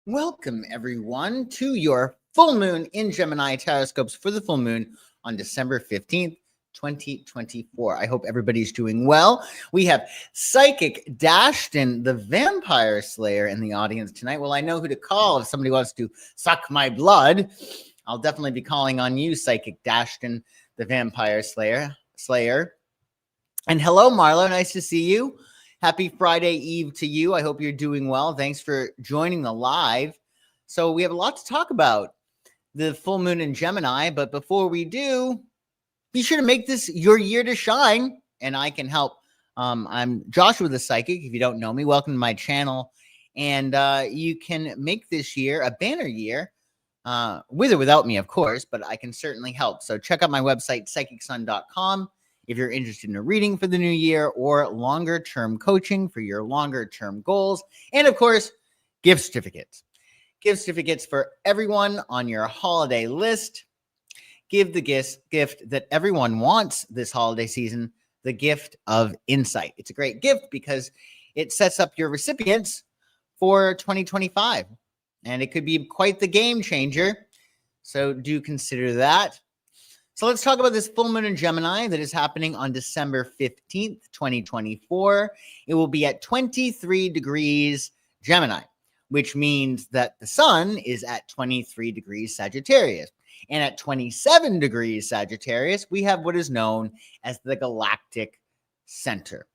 Welcome, everyone, to your full moon in Gemini tarotscopes for the full moon on December 15th, 2024. I hope everybody's doing well. We have Psychic-Astrology, the Vampire Slayer, in the audience tonight. Well, I know who to call if somebody wants to suck my blood. I'll definitely be calling on you, Psychic-Astrology, the Vampire Slayer. And hello, Marlo. Nice to see you. Happy Friday Eve to you. I hope you're doing well. Thanks for joining the live. So we have a lot to talk about, the full moon in Gemini. But before we do, be sure to make this your year to shine, and I can help. I'm Joshua the Psychic. If you don't know me, welcome to my channel. And you can make this year a banner year, with or without me, of course, but I can certainly help. So check out my website, psychicsun.com. If you're interested in a reading for the new year or longer-term coaching for your longer-term goals. And, of course, gift certificates. Gift certificates for everyone on your holiday list. Give the gift that everyone wants this holiday season, the gift of insight. It's a great gift because it sets up your recipients for 2025. And it could be quite the game changer. So do consider that. So let's talk about this full moon in Gemini that is happening on December 15th, 2024. It will be at 23 degrees Gemini, which means that the sun is at 23 degrees Sagittarius. And at 27 degrees Sagittarius, we have what is known as the galactic center.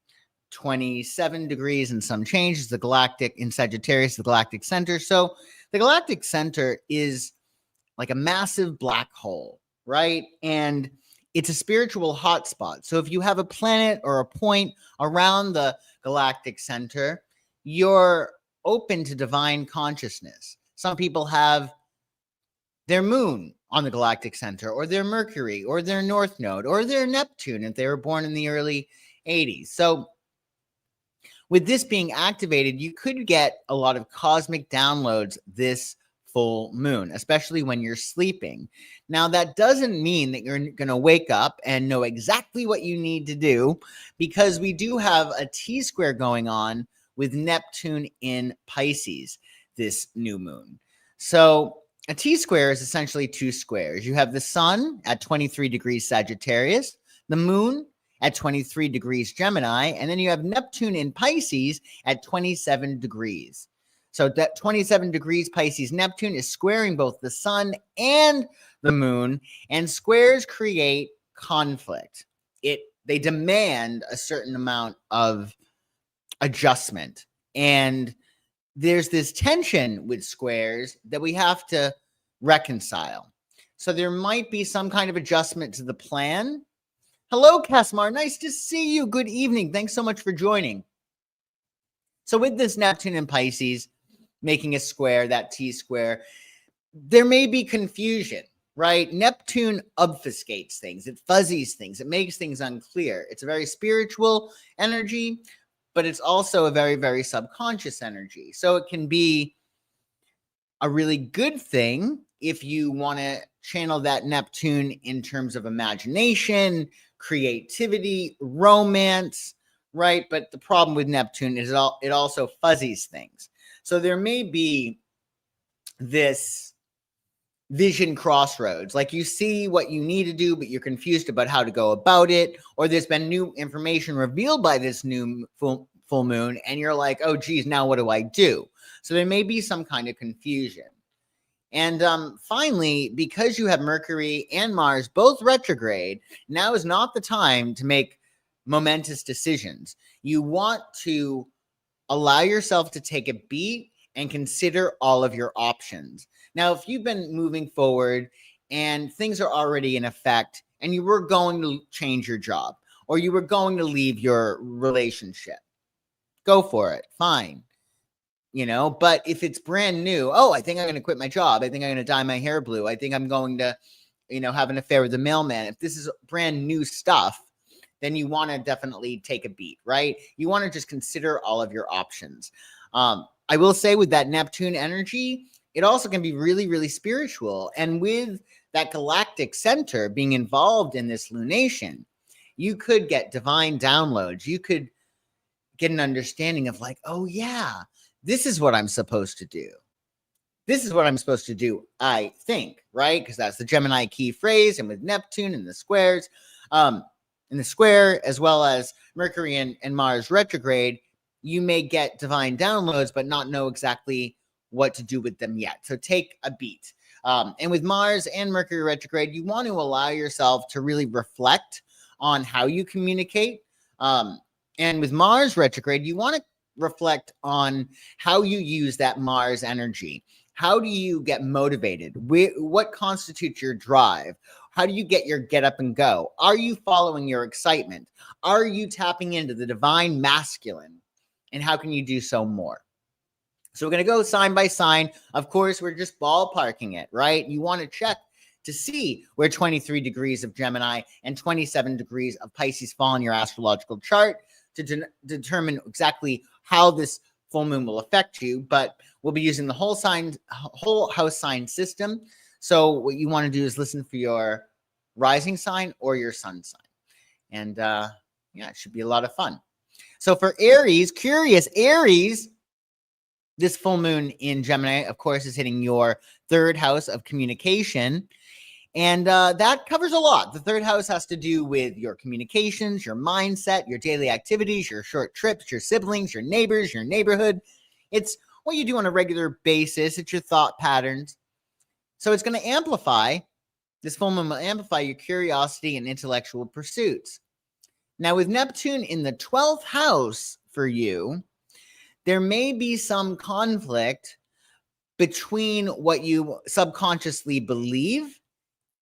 27 degrees and some change is the galactic in Sagittarius, the galactic center. So the galactic center is like a massive black hole, right? And it's a spiritual hotspot. So if you have a planet or a point around the galactic center, you're open to divine consciousness. Some people have their moon on the galactic center, or their Mercury, or their North Node, or their Neptune if they were born in the early 80s. So with this being activated, you could get a lot of cosmic downloads this full moon, especially when you're sleeping. Now, that doesn't mean that you're going to wake up and know exactly what you need to do, because we do have a T-square going on with Neptune in Pisces this new moon. So a T-square is essentially two squares. You have the sun at 23 degrees Sagittarius, the moon at 23 degrees Gemini, and then you have Neptune in Pisces at 27 degrees. So that 27 degrees Pisces Neptune is squaring both the sun and the moon, and squares create conflict. They demand a certain amount of adjustment, and there's this tension with squares that we have to reconcile. So there might be some kind of adjustment to the plan. Hello, Kasmar. Nice to see you. Good evening. Thanks so much for joining. So with this Neptune in Pisces making a square, that T-square, there may be confusion, right? Neptune obfuscates things. It fuzzies things. It makes things unclear. It's a very spiritual energy, but it's also a very, very subconscious energy. So it can be a really good thing if you want to channel that Neptune in terms of imagination, creativity, romance, right? But the problem with Neptune is it also fuzzies things. So there may be this vision crossroads, like you see what you need to do, but you're confused about how to go about it, or there's been new information revealed by this new full moon, and you're like, oh, geez, now what do I do? So there may be some kind of confusion. And finally, because you have Mercury and Mars both retrograde, now is not the time to make momentous decisions. You want to allow yourself to take a beat and consider all of your options. Now, if you've been moving forward and things are already in effect, and you were going to change your job, or you were going to leave your relationship, go for it. Fine. But if it's brand new, oh, I think I'm going to quit my job. I think I'm going to dye my hair blue. I think I'm going to, have an affair with the mailman. If this is brand new stuff, then you want to definitely take a beat, right? You want to just consider all of your options. I will say with that Neptune energy, it also can be really, really spiritual. And with that galactic center being involved in this lunation, you could get divine downloads. You could get an understanding of like, oh yeah, this is what I'm supposed to do. this is what I'm supposed to do, I think, right? Because that's the Gemini key phrase. And with Neptune and the squares, in the square, as well as Mercury and Mars retrograde, you may get divine downloads, but not know exactly what to do with them yet. So take a beat. And with Mars and Mercury retrograde, you want to allow yourself to really reflect on how you communicate. And with Mars retrograde, you want to reflect on how you use that Mars energy. How do you get motivated? What constitutes your drive? How do you get your get up and go? Are you following your excitement? Are you tapping into the divine masculine? And how can you do so more? So we're going to go sign by sign. Of course, we're just ballparking it, right? You want to check to see where 23 degrees of Gemini and 27 degrees of Pisces fall in your astrological chart to determine exactly how this full moon will affect you. But we'll be using the whole house sign system. So what you want to do is listen for your rising sign or your sun sign. And yeah, it should be a lot of fun. So for Aries, curious Aries, this full moon in Gemini, of course, is hitting your third house of communication. And that covers a lot. The third house has to do with your communications, your mindset, your daily activities, your short trips, your siblings, your neighbors, your neighborhood. It's what you do on a regular basis. It's your thought patterns. So it's going to amplify, this full moon will amplify your curiosity and intellectual pursuits. Now, with Neptune in the 12th house for you, there may be some conflict between what you subconsciously believe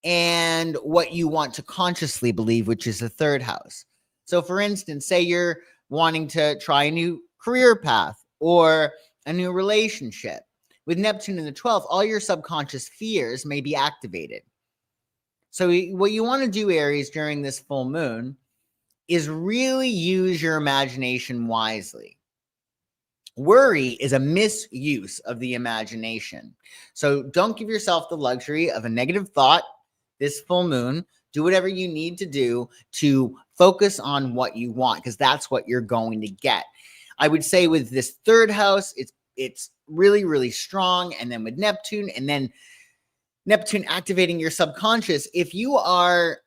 and what you want to consciously believe, which is the third house. So, for instance, say you're wanting to try a new career path or a new relationship. With Neptune in the 12th, all your subconscious fears may be activated. So what you want to do, Aries, during this full moon is really use your imagination wisely. Worry is a misuse of the imagination. So don't give yourself the luxury of a negative thought this full moon. Do whatever you need to do to focus on what you want, because that's what you're going to get. I would say with this third house, it's really, really strong. And then with Neptune, and then Neptune activating your subconscious, if you are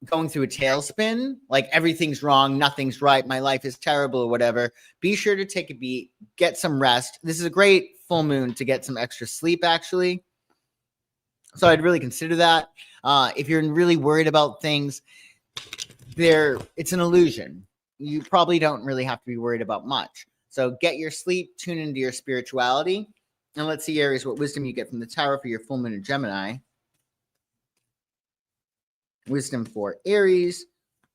going through a tailspin, like everything's wrong, nothing's right, my life is terrible or whatever, be sure to take a beat, get some rest. This is a great full moon to get some extra sleep, actually. So I'd really consider that. If you're really worried about things, it's an illusion. You probably don't really have to be worried about much. So get your sleep, tune into your spirituality. And let's see, Aries, what wisdom you get from the tarot for your full moon in Gemini. Wisdom for Aries,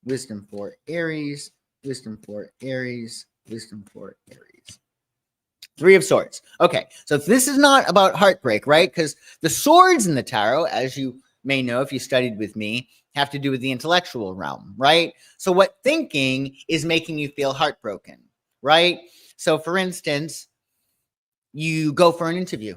wisdom for Aries, wisdom for Aries, wisdom for Aries. Three of Swords. Okay, so this is not about heartbreak, right? Because the swords in the tarot, as you may know if you studied with me, have to do with the intellectual realm, right? So what thinking is making you feel heartbroken, right? So for instance, you go for an interview,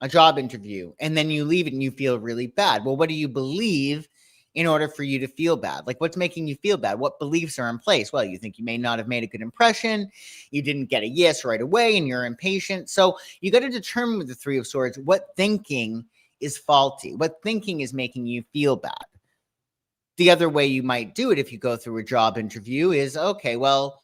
a job interview, and then you leave it and you feel really bad. Well, what do you believe in order for you to feel bad? Like, what's making you feel bad? What beliefs are in place? Well, you think you may not have made a good impression. You didn't get a yes right away and you're impatient. So you got to determine with the Three of Swords, what thinking is faulty? What thinking is making you feel bad? The other way you might do it if you go through a job interview is, okay, well,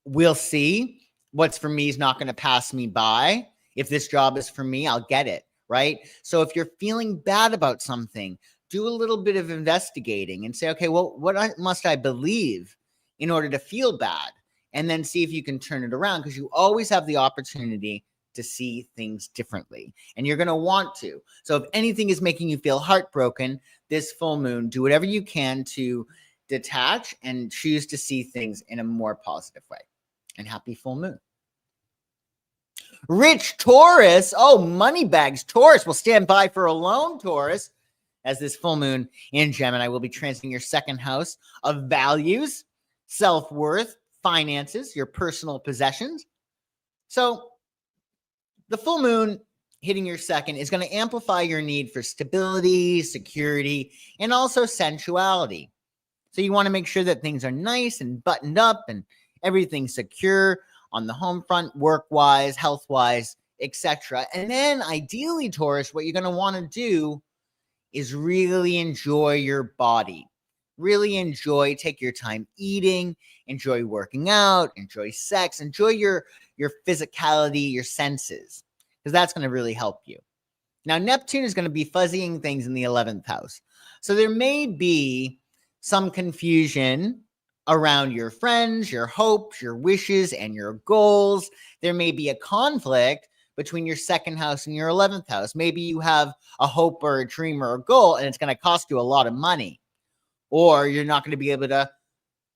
we'll see. What's for me is not going to pass me by. If this job is for me, I'll get it, right? So if you're feeling bad about something, do a little bit of investigating and say, okay, well, what must I believe in order to feel bad? And then see if you can turn it around, because you always have the opportunity to see things differently. And you're going to want to. So if anything is making you feel heartbroken, this full moon, do whatever you can to detach and choose to see things in a more positive way. And happy full moon. Rich Taurus. Oh, money bags. Taurus will stand by for a loan, Taurus. As this full moon in Gemini will be transiting your second house of values, self-worth, finances, your personal possessions. So the full moon hitting your second is going to amplify your need for stability, security, and also sensuality. So you want to make sure that things are nice and buttoned up and everything's secure on the home front, work-wise, health-wise, etc. And then ideally, Taurus, what you're going to want to do is really enjoy your body. Really enjoy, take your time eating, enjoy working out, enjoy sex, enjoy your physicality, your senses, because that's going to really help you. Now, Neptune is going to be fuzzying things in the 11th house. So there may be some confusion around your friends, your hopes, your wishes, and your goals. There may be a conflict between your 2nd house and your 11th house. Maybe you have a hope or a dream or a goal, and it's going to cost you a lot of money. Or you're not going to be able to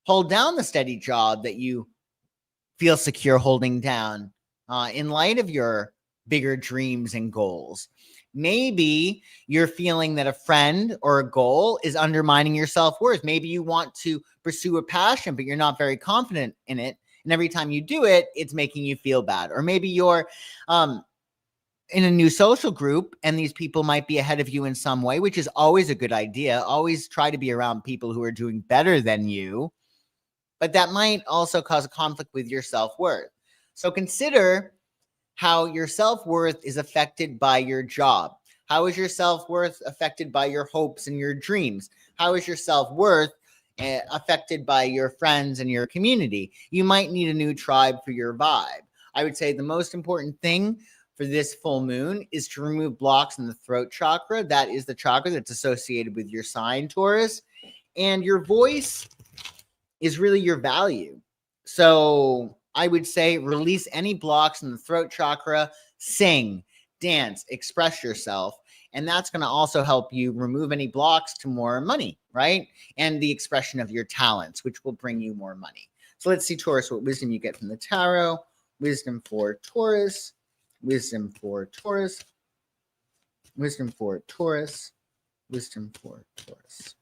hold down the steady job that you feel secure holding down in light of your bigger dreams and goals. Maybe you're feeling that a friend or a goal is undermining your self-worth. Maybe you want to pursue a passion, but you're not very confident in it. And every time you do it, it's making you feel bad. Or maybe you're in a new social group and these people might be ahead of you in some way, which is always a good idea. Always try to be around people who are doing better than you. But that might also cause a conflict with your self-worth. So consider how your self-worth is affected by your job. How is your self-worth affected by your hopes and your dreams? How is your self-worth affected by your friends and your community? You might need a new tribe for your vibe. I would say the most important thing for this full moon is to remove blocks in the throat chakra. That is the chakra that's associated with your sign, Taurus. And your voice is really your value. So I would say release any blocks in the throat chakra, sing, dance, express yourself. And that's going to also help you remove any blocks to more money, right? And the expression of your talents, which will bring you more money. So let's see, Taurus, what wisdom you get from the tarot. Wisdom for Taurus. Wisdom for Taurus. Wisdom for Taurus. Wisdom for Taurus.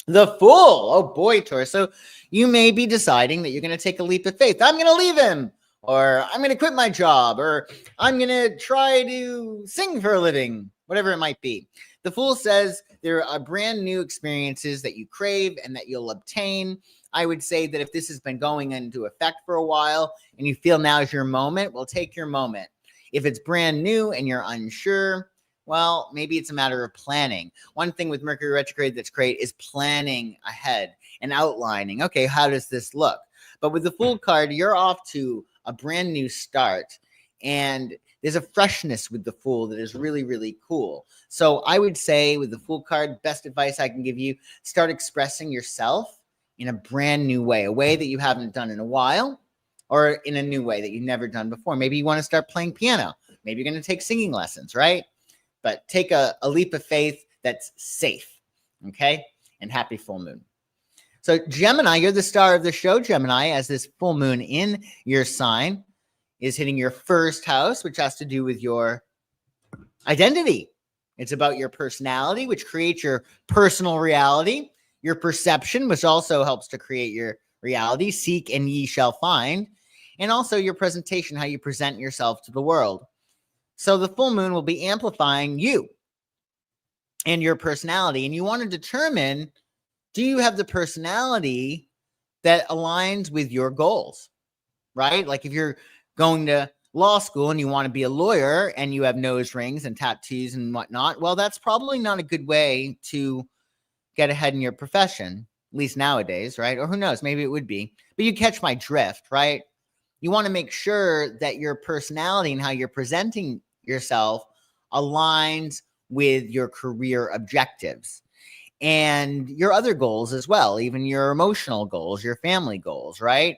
The Fool. Oh boy, Taurus. So you may be deciding that you're going to take a leap of faith. I'm going to leave him, or I'm going to quit my job, or I'm going to try to sing for a living, whatever it might be. The Fool says there are brand new experiences that you crave and that you'll obtain. I would say that if this has been going into effect for a while and you feel now is your moment, well, take your moment. If it's brand new and you're unsure, well, maybe it's a matter of planning. One thing with Mercury retrograde that's great is planning ahead and outlining, okay, how does this look? But with the Fool card, you're off to a brand new start. And there's a freshness with the Fool that is really, really cool. So I would say with the Fool card, best advice I can give you, start expressing yourself in a brand new way, a way that you haven't done in a while, or in a new way that you've never done before. Maybe you want to start playing piano. Maybe you're going to take singing lessons, right? But take a leap of faith that's safe, okay? And happy full moon. So Gemini, you're the star of the show, Gemini, as this full moon in your sign is hitting your 1st house, which has to do with your identity. It's about your personality, which creates your personal reality, your perception, which also helps to create your reality. Seek and ye shall find. And also your presentation, how you present yourself to the world. So the full moon will be amplifying you and your personality. And you want to determine, do you have the personality that aligns with your goals, right? Like if you're going to law school and you want to be a lawyer and you have nose rings and tattoos and whatnot, well, that's probably not a good way to get ahead in your profession, at least nowadays, right? Or who knows, maybe it would be. But you catch my drift, right? You want to make sure that your personality and how you're presenting yourself aligns with your career objectives and your other goals as well, even your emotional goals, your family goals, right?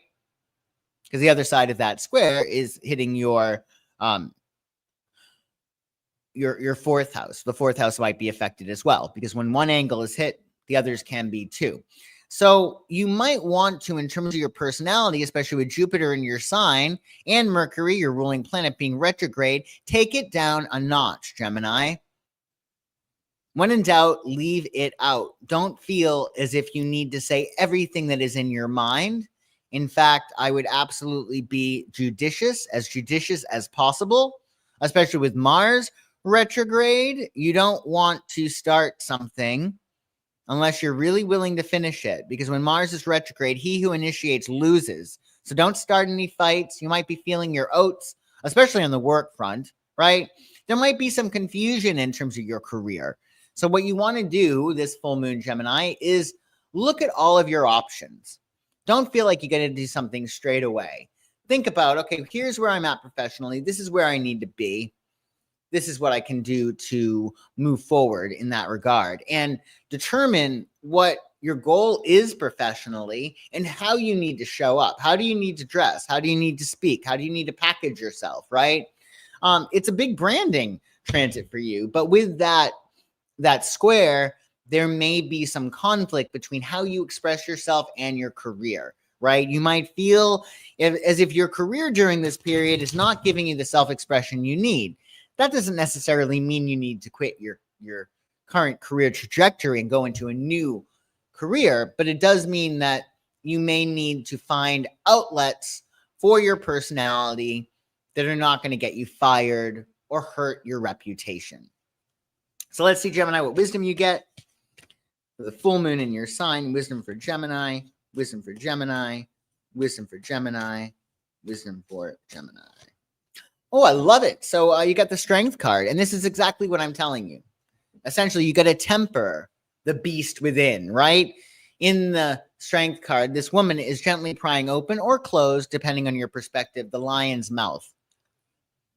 Because the other side of that square is hitting your 4th house. The 4th house might be affected as well, because when one angle is hit, the others can be too. So you might want to, in terms of your personality, especially with Jupiter in your sign and Mercury, your ruling planet, being retrograde, take it down a notch, Gemini. When in doubt, leave it out. Don't feel as if you need to say everything that is in your mind. In fact, I would absolutely be judicious as possible, especially with Mars retrograde. You don't want to start something unless you're really willing to finish it, because when Mars is retrograde, he who initiates loses. So don't start any fights. You might be feeling your oats especially on the work front, right? There might be some confusion in terms of your career. So what you want to do this full moon, Gemini, is look at all of your options. Don't feel like you got to do something straight away. Think about, okay, here's where I'm at professionally. This is where I need to be. This is what I can do to move forward in that regard, and determine what your goal is professionally and how you need to show up. How do you need to dress? How do you need to speak? How do you need to package yourself, right? It's a big branding transit for you, but with that square, there may be some conflict between how you express yourself and your career, right? You might feel as if your career during this period is not giving you the self-expression you need. That doesn't necessarily mean you need to quit your current career trajectory and go into a new career, but it does mean that you may need to find outlets for your personality that are not going to get you fired or hurt your reputation. So let's see, Gemini, what wisdom you get for the full moon in your sign. Wisdom for Gemini, wisdom for Gemini, wisdom for Gemini, wisdom for Gemini. Oh, I love it. So you got the Strength card, and this is exactly what I'm telling you. Essentially, you got to temper the beast within, right? In the Strength card, this woman is gently prying open or closed, depending on your perspective, the lion's mouth.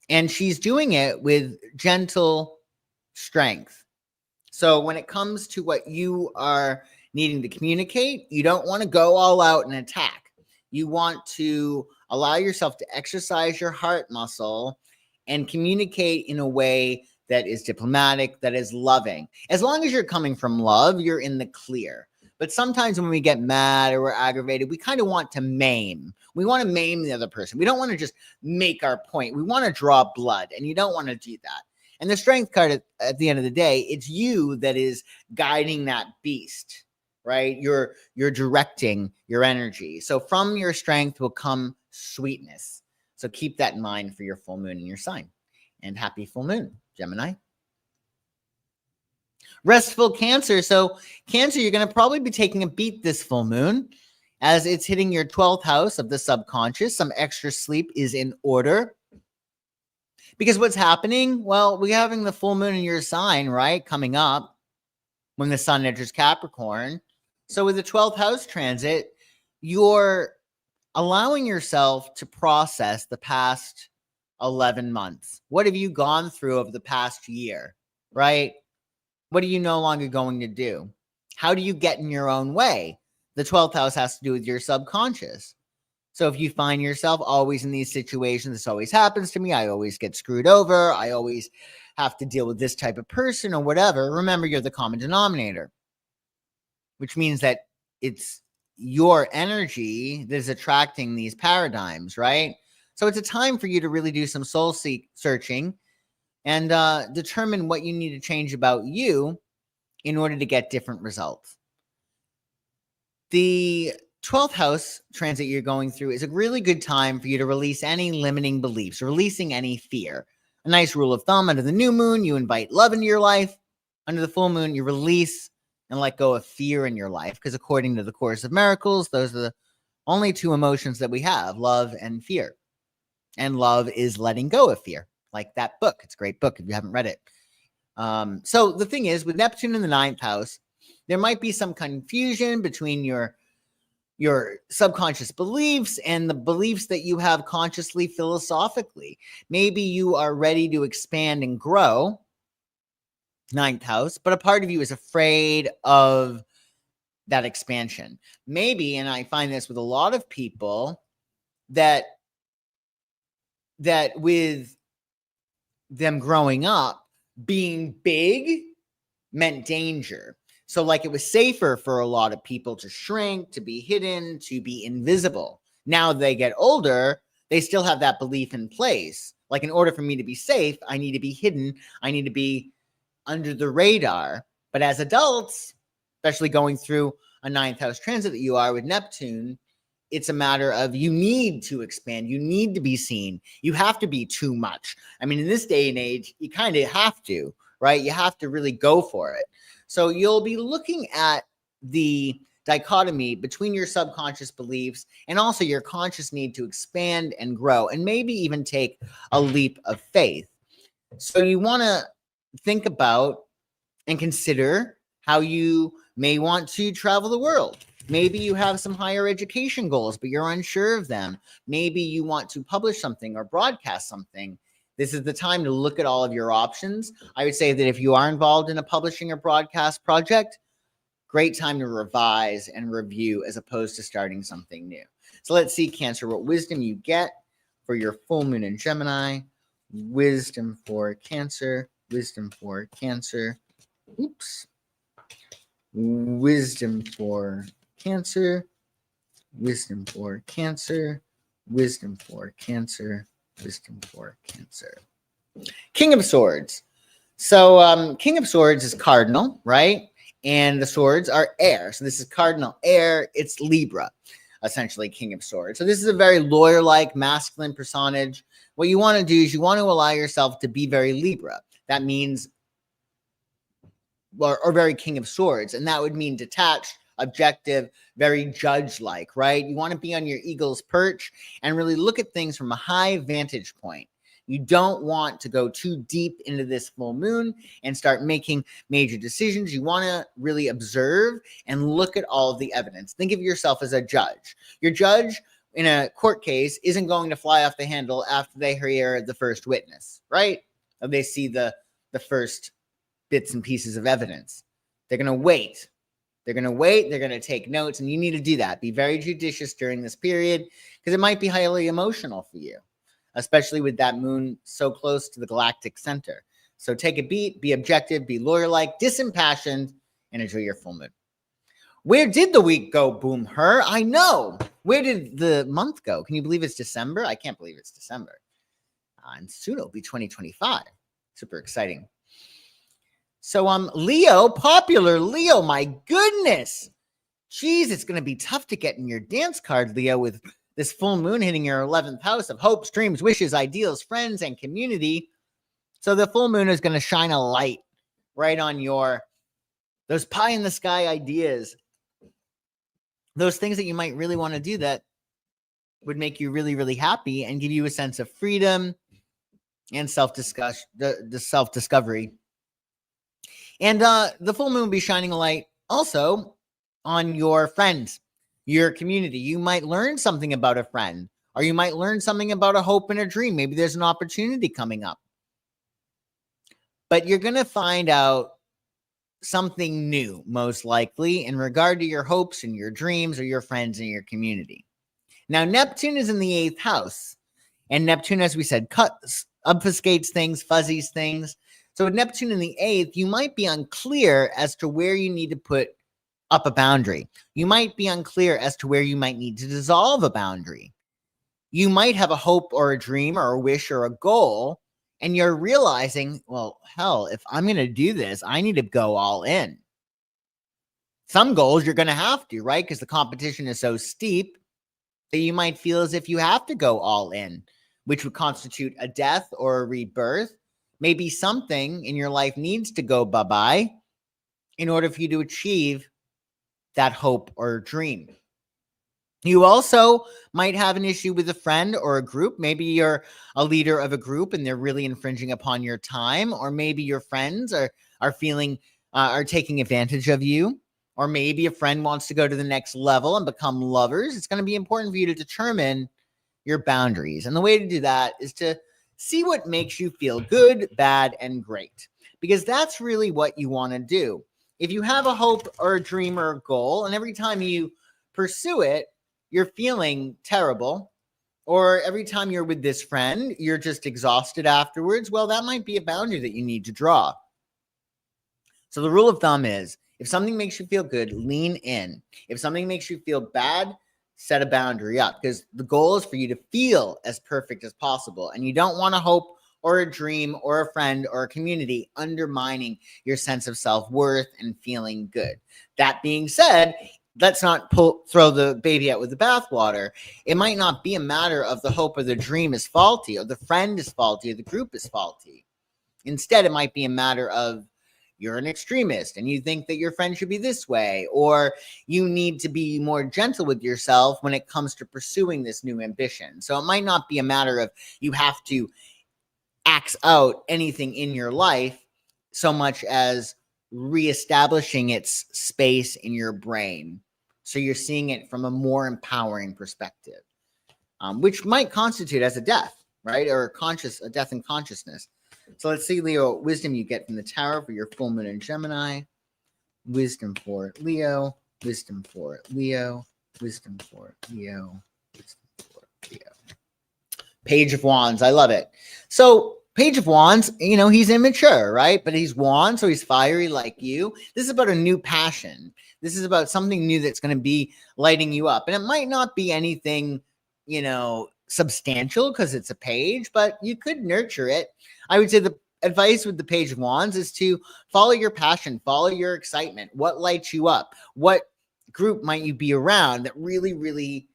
And she's doing it with gentle strength. So when it comes to what you are needing to communicate, you don't want to go all out and attack. You want to allow yourself to exercise your heart muscle and communicate in a way that is diplomatic, that is loving. As long as you're coming from love, you're in the clear. But sometimes when we get mad or we're aggravated, we kind of want to maim. We want to maim the other person. We don't want to just make our point. We want to draw blood, and you don't want to do that. And the Strength card, at the end of the day, it's you that is guiding that beast, right? You're directing your energy. So from your strength will come sweetness. So keep that in mind for your full moon in your sign. And happy full moon, Gemini. Restful Cancer. So Cancer, you're going to probably be taking a beat this full moon as it's hitting your 12th house of the subconscious. Some extra sleep is in order. Because what's happening? Well, we're having the full moon in your sign, right? Coming up when the sun enters Capricorn. So with the 12th house transit, you're allowing yourself to process the past 11 months. What have you gone through over the past year, right? What are you no longer going to do? How do you get in your own way? The 12th house has to do with your subconscious. So if you find yourself always in these situations, this always happens to me, I always get screwed over, I always have to deal with this type of person or whatever, remember you're the common denominator, which means that it's your energy that is attracting these paradigms, right? So it's a time for you to really do some soul searching and determine what you need to change about you in order to get different results. The 12th house transit you're going through is a really good time for you to release any limiting beliefs, releasing any fear. A nice rule of thumb: under the new moon, you invite love into your life. Under the full moon, you release and let go of fear in your life, because according to the Course of Miracles, those are the only two emotions that we have, love and fear. And love is letting go of fear, like that book. It's a great book if you haven't read it. So the thing is, with Neptune in the 9th house, there might be some confusion between your subconscious beliefs and the beliefs that you have consciously, philosophically. Maybe you are ready to expand and grow, 9th house, but a part of you is afraid of that expansion. Maybe, and I find this with a lot of people, that with them growing up, being big meant danger. So like it was safer for a lot of people to shrink, to be hidden, to be invisible. Now they get older, they still have that belief in place. Like, in order for me to be safe, I need to be hidden. I need to be under the radar. But as adults, especially going through a 9th house transit that you are with Neptune, it's a matter of you need to expand. You need to be seen. You have to be too much. I mean, in this day and age, you kind of have to, right? You have to really go for it. So you'll be looking at the dichotomy between your subconscious beliefs and also your conscious need to expand and grow and maybe even take a leap of faith. So you want to think about and consider how you may want to travel the world. Maybe you have some higher education goals, but you're unsure of them. Maybe you want to publish something or broadcast something. This is the time to look at all of your options. I would say that if you are involved in a publishing or broadcast project, great time to revise and review as opposed to starting something new. So let's see, Cancer, what wisdom you get for your full moon in Gemini. Wisdom for Cancer. Wisdom for Cancer. Oops. Wisdom for Cancer. Wisdom for Cancer. Wisdom for Cancer. Wisdom for Cancer. King of Swords. So King of Swords is cardinal, right? And the swords are air. So this is cardinal air. It's Libra, essentially King of Swords. So this is a very lawyer-like masculine personage. What you want to do is you want to allow yourself to be very Libra. That means, or very King of Swords. And that would mean detached, objective, very judge-like, right? You want to be on your eagle's perch and really look at things from a high vantage point. You don't want to go too deep into this full moon and start making major decisions. You want to really observe and look at all of the evidence. Think of yourself as a judge. Your judge in a court case isn't going to fly off the handle after they hear the first witness, right? Or they see the first bits and pieces of evidence. They're going to wait. They're going to wait. They're going to take notes. And you need to do that. Be very judicious during this period because it might be highly emotional for you, especially with that moon so close to the galactic center. So take a beat, be objective, be lawyer-like, disimpassioned, and enjoy your full moon. Where did the week go, Boom Her? I know. Where did the month go? Can you believe it's December? I can't believe it's December. And soon it'll be 2025. Super exciting. So Leo, popular Leo, my goodness. Geez, it's going to be tough to get in your dance card, Leo, with this full moon hitting your 11th house of hopes, dreams, wishes, ideals, friends, and community. So the full moon is going to shine a light right on those pie in the sky ideas, those things that you might really want to do that would make you really, really happy and give you a sense of freedom and self-discovery. And the full moon will be shining a light also on your friends, your community. You might learn something about a friend, or you might learn something about a hope and a dream. Maybe there's an opportunity coming up. But you're going to find out something new, most likely, in regard to your hopes and your dreams or your friends and your community. Now, Neptune is in the 8th house. And Neptune, as we said, obfuscates things, fuzzies things. So with Neptune in the 8th, you might be unclear as to where you need to put up a boundary. You might be unclear as to where you might need to dissolve a boundary. You might have a hope or a dream or a wish or a goal, and you're realizing, well, hell, if I'm going to do this, I need to go all in. Some goals you're going to have to, right? Because the competition is so steep that you might feel as if you have to go all in, which would constitute a death or a rebirth. Maybe something in your life needs to go bye-bye in order for you to achieve that hope or dream. You also might have an issue with a friend or a group. Maybe you're a leader of a group and they're really infringing upon your time, or maybe your friends are taking advantage of you, or maybe a friend wants to go to the next level and become lovers. It's going to be important for you to determine your boundaries. And the way to do that is to see what makes you feel good, bad, and great, because that's really what you want to do. If you have a hope or a dream or a goal, and every time you pursue it, you're feeling terrible, or every time you're with this friend, you're just exhausted afterwards, well, that might be a boundary that you need to draw. So the rule of thumb is, if something makes you feel good, lean in. If something makes you feel bad, set a boundary up, because the goal is for you to feel as perfect as possible. And you don't want a hope or a dream or a friend or a community undermining your sense of self-worth and feeling good. That being said, let's not throw the baby out with the bathwater. It might not be a matter of the hope or the dream is faulty, or the friend is faulty, or the group is faulty. Instead, it might be a matter of you're an extremist and you think that your friend should be this way, or you need to be more gentle with yourself when it comes to pursuing this new ambition. So it might not be a matter of you have to axe out anything in your life so much as reestablishing its space in your brain. So you're seeing it from a more empowering perspective, which might constitute as a death, right? Or a death in consciousness. So let's see, Leo, what wisdom you get from the Tower for your full moon in Gemini. Wisdom for Leo, wisdom for Leo, wisdom for Leo, wisdom for Leo. Page of Wands, I love it. So Page of Wands, he's immature, right? But he's wand, so he's fiery like you. This is about a new passion. This is about something new that's going to be lighting you up. And it might not be anything, substantial because it's a page, but you could nurture it. I would say the advice with the Page of Wands is to follow your passion, follow your excitement. What lights you up? What group might you be around that really, really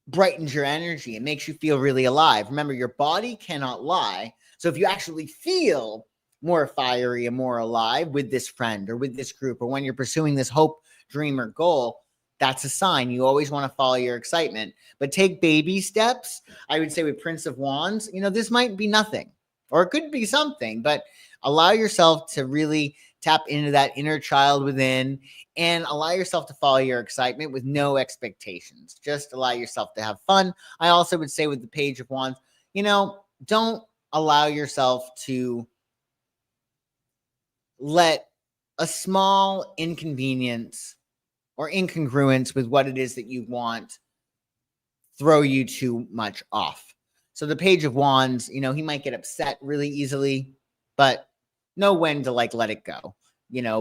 brightens your energy and makes you feel really alive? Remember, your body cannot lie. So if you actually feel more fiery and more alive with this friend or with this group, or when you're pursuing this hope, dream, or goal, that's a sign. You always want to follow your excitement, but take baby steps. I would say with Prince of Wands, this might be nothing, or it could be something, but allow yourself to really tap into that inner child within and allow yourself to follow your excitement with no expectations. Just allow yourself to have fun. I also would say with the Page of Wands, don't allow yourself to let a small inconvenience or incongruence with what it is that you want throw you too much off. So the Page of Wands, he might get upset really easily, but know when to let it go.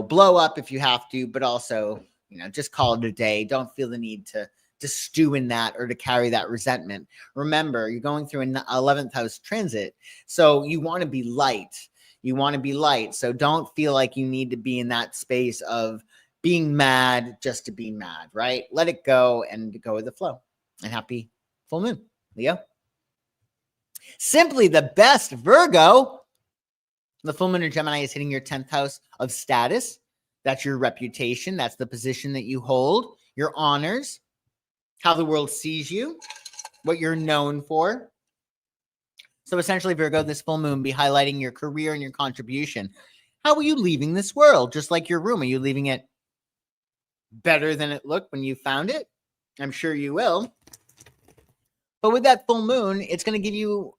Blow up if you have to, but also, just call it a day. Don't feel the need to stew in that or to carry that resentment. Remember, you're going through an 11th house transit, so you want to be light. You want to be light. So don't feel like you need to be in that space of being mad just to be mad, right? Let it go and go with the flow. And happy full moon, Leo. Simply the best, Virgo. The full moon in Gemini is hitting your 10th house of status. That's your reputation. That's the position that you hold, your honors, how the world sees you, what you're known for. So essentially, Virgo, this full moon be highlighting your career and your contribution. How are you leaving this world? Just like your room, are you leaving it better than it looked when you found it? I'm sure you will. But with that full moon, it's going to give you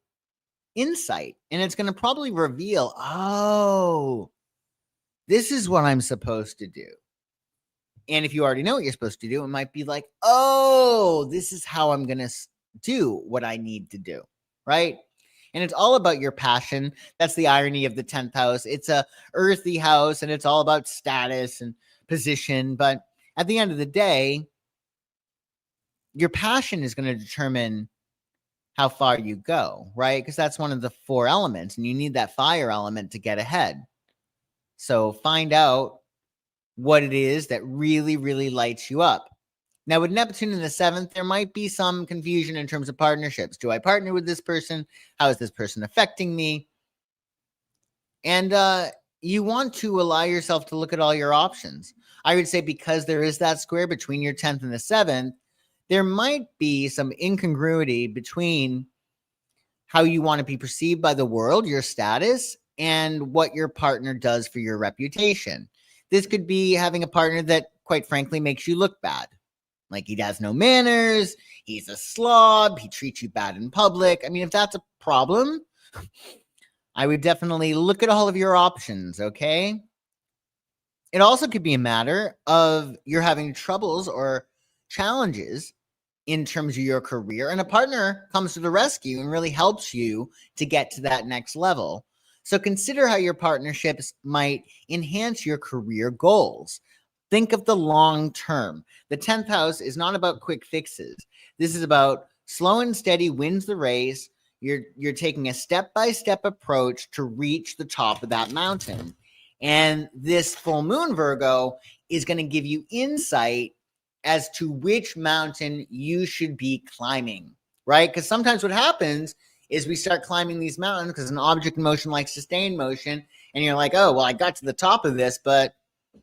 insight, and it's going to probably reveal, this is what I'm supposed to do. And if you already know what you're supposed to do, it might be like, this is how I'm going to do what I need to do, right? And it's all about your passion. That's the irony of the 10th house. It's a earthy house, and it's all about status and position. But at the end of the day, your passion is going to determine how far you go, right? Because that's one of the 4 elements, and you need that fire element to get ahead. So find out what it is that really, really lights you up. Now, with Neptune in the 7th, there might be some confusion in terms of partnerships. Do I partner with this person? How is this person affecting me? And you want to allow yourself to look at all your options. I would say because there is that square between your 10th and the 7th, there might be some incongruity between how you want to be perceived by the world, your status, and what your partner does for your reputation. This could be having a partner that, quite frankly, makes you look bad. Like he has no manners, he's a slob, he treats you bad in public. I mean, if that's a problem, I would definitely look at all of your options, okay? It also could be a matter of you're having troubles or challenges in terms of your career, and a partner comes to the rescue and really helps you to get to that next level. So consider how your partnerships might enhance your career goals. Think of the long term. The 10th house is not about quick fixes. This is about slow and steady wins the race. You're taking a step-by-step approach to reach the top of that mountain. And this full moon, Virgo, is going to give you insight as to which mountain you should be climbing, right? Because sometimes what happens is we start climbing these mountains because an object in motion likes to stay in motion. And you're like, oh, well, I got to the top of this, but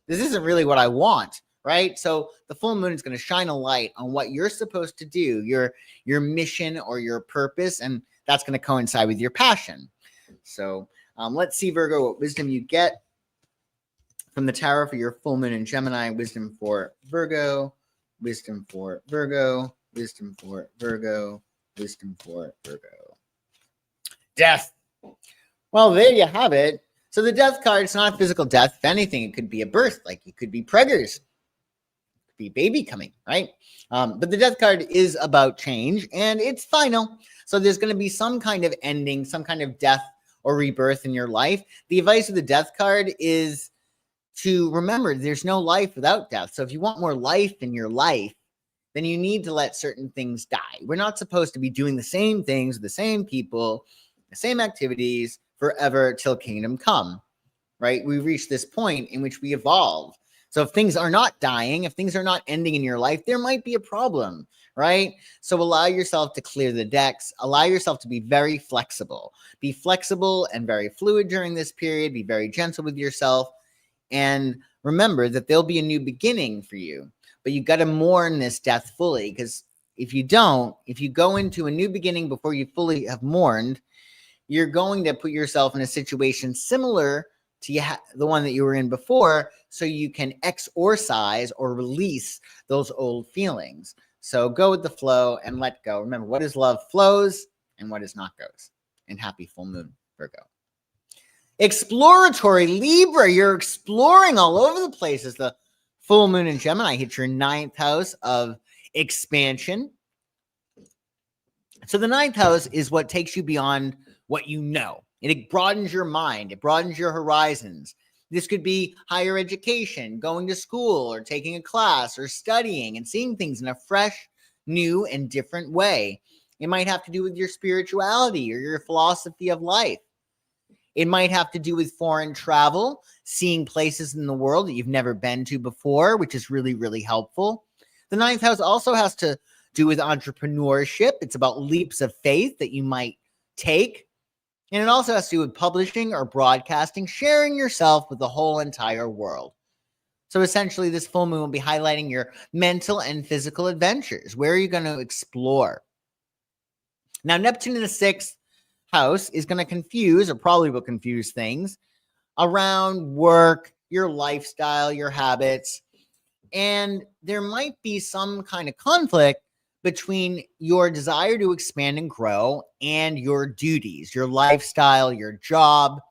this isn't really what I want, right? So the full moon is going to shine a light on what you're supposed to do, your mission or your purpose, and that's going to coincide with your passion. So let's see, Virgo, what wisdom you get from the tarot for your full moon in Gemini. Wisdom for Virgo, wisdom for Virgo, wisdom for Virgo, wisdom for Virgo. Death. Well, there you have it. So the death card, it's not physical death. If anything, it could be a birth, like it could be preggers, it could be a baby coming, right? But the death card is about change, and it's final. So there's going to be some kind of ending, some kind of death or rebirth in your life. The advice of the death card is to remember there's no life without death. So if you want more life in your life, then you need to let certain things die. We're not supposed to be doing the same things with the same people, the same activities forever till kingdom come, right? We reach this point in which we evolve. So if things are not dying, if things are not ending in your life, there might be a problem, right? So allow yourself to clear the decks. Allow yourself to be very flexible. Be flexible and very fluid during this period. Be very gentle with yourself. And remember that there'll be a new beginning for you. But you got to mourn this death fully, because if you don't, if you go into a new beginning before you fully have mourned, you're going to put yourself in a situation similar to the one that you were in before, so you can exorcise or release those old feelings. So go with the flow and let go. Remember, what is love flows and what is not goes. And happy full moon, Virgo. Exploratory Libra, you're exploring all over the place as the full moon in Gemini hits your 9th house of expansion. So the 9th house is what takes you beyond what you know. It broadens your mind. It broadens your horizons. This could be higher education, going to school or taking a class or studying and seeing things in a fresh, new, and different way. It might have to do with your spirituality or your philosophy of life. It might have to do with foreign travel, seeing places in the world that you've never been to before, which is really, really helpful. The 9th house also has to do with entrepreneurship. It's about leaps of faith that you might take. And it also has to do with publishing or broadcasting, sharing yourself with the whole entire world. So essentially, this full moon will be highlighting your mental and physical adventures. Where are you going to explore? Now, Neptune in the 6th house is going to confuse, or probably will confuse, things around work, your lifestyle, your habits. And there might be some kind of conflict between your desire to expand and grow and your duties, your lifestyle, your job.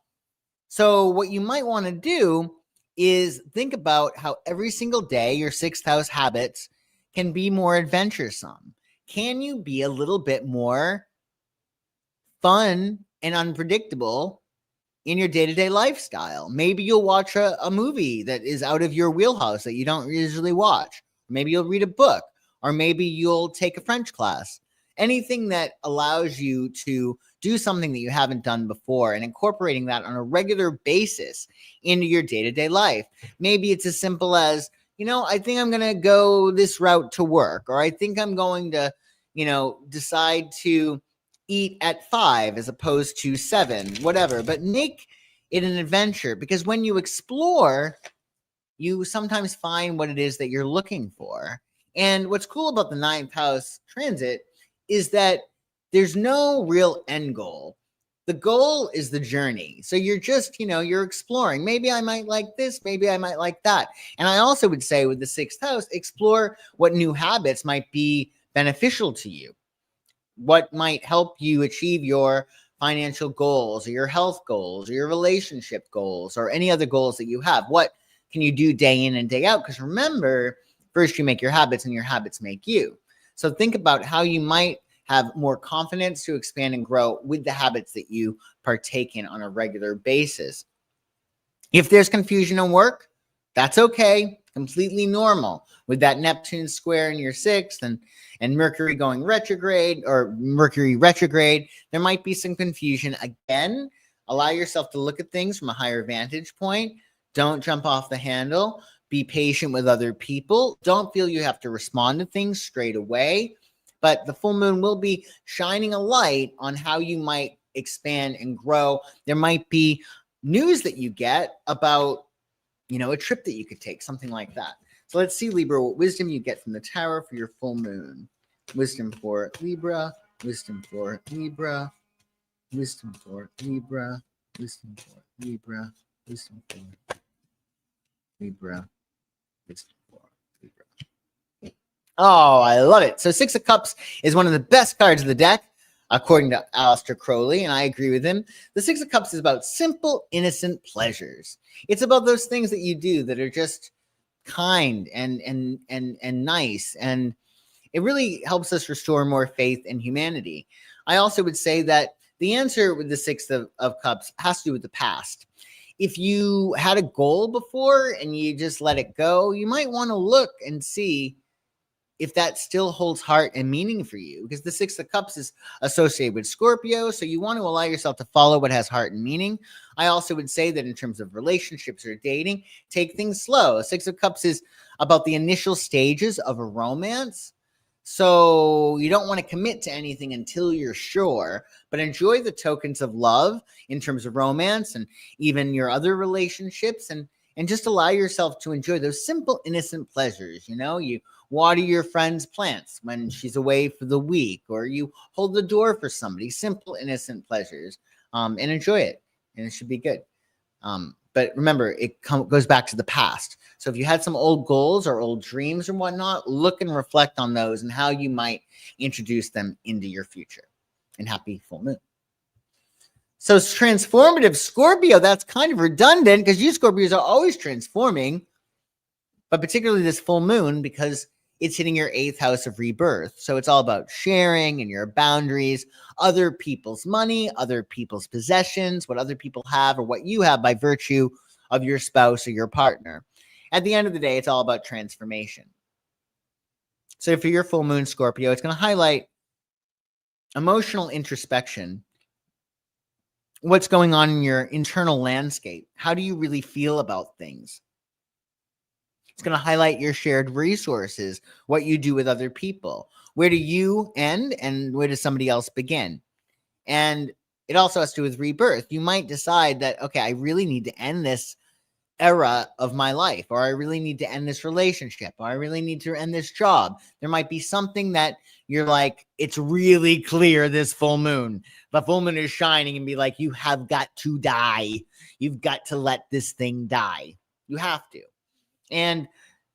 So what you might want to do is think about how every single day your 6th house habits can be more adventuresome. Can you be a little bit more fun and unpredictable in your day-to-day lifestyle? Maybe you'll watch a movie that is out of your wheelhouse that you don't usually watch. Maybe you'll read a book. Or maybe you'll take a French class. Anything that allows you to do something that you haven't done before and incorporating that on a regular basis into your day-to-day life. Maybe it's as simple as, I think I'm going to go this route to work, or I think I'm going to, decide to eat at 5 as opposed to 7, whatever. But make it an adventure, because when you explore, you sometimes find what it is that you're looking for. And what's cool about the 9th house transit is that there's no real end goal. The goal is the journey. So you're just, you're exploring. Maybe I might like this. Maybe I might like that. And I also would say with the 6th house, explore what new habits might be beneficial to you. What might help you achieve your financial goals or your health goals or your relationship goals or any other goals that you have. What can you do day in and day out? Because remember, first you make your habits and your habits make you. So think about how you might have more confidence to expand and grow with the habits that you partake in on a regular basis. If there's confusion in work, that's okay. Completely normal. With that Neptune square in your 6th and Mercury going retrograde, or Mercury retrograde, there might be some confusion. Again, allow yourself to look at things from a higher vantage point. Don't jump off the handle. Be patient with other people. Don't feel you have to respond to things straight away. but the full moon will be shining a light on how you might expand and grow. There might be news that you get about, a trip that you could take, something like that. So let's see, Libra, what wisdom you get from the tarot for your full moon. Wisdom for Libra, wisdom for Libra, wisdom for Libra, wisdom for Libra, wisdom for Libra, wisdom for Libra. Oh, I love it. So Six of Cups is one of the best cards of the deck, according to Aleister Crowley, and I agree with him. The Six of Cups is about simple, innocent pleasures. It's about those things that you do that are just kind and nice, and it really helps us restore more faith in humanity. I also would say that the answer with the Six of Cups has to do with the past. If you had a goal before and you just let it go, you might want to look and see if that still holds heart and meaning for you, because the Six of Cups is associated with Scorpio. So you want to allow yourself to follow what has heart and meaning. I also would say that in terms of relationships or dating, take things slow. Six of Cups is about the initial stages of a romance. So you don't want to commit to anything until you're sure, but enjoy the tokens of love in terms of romance and even your other relationships, and just allow yourself to enjoy those simple, innocent pleasures. You water your friend's plants when she's away for the week, or you hold the door for somebody. Simple, innocent pleasures, and enjoy it, and it should be good. But remember, it goes back to the past. So if you had some old goals or old dreams or whatnot, look and reflect on those and how you might introduce them into your future. And happy full moon. So it's transformative Scorpio. That's kind of redundant because you Scorpios are always transforming, but particularly this full moon because it's hitting your 8th house of rebirth. So it's all about sharing and your boundaries, other people's money, other people's possessions, what other people have or what you have by virtue of your spouse or your partner. At the end of the day, it's all about transformation. So for your full moon Scorpio, it's going to highlight emotional introspection. What's going on in your internal landscape? How do you really feel about things? It's going to highlight your shared resources, what you do with other people. Where do you end and where does somebody else begin? And it also has to do with rebirth. You might decide that, okay, I really need to end this era of my life, or I really need to end this relationship, or I really need to end this job. There might be something that you're like, it's really clear this full moon. The full moon is shining and be like, you have got to die. You've got to let this thing die. You have to. And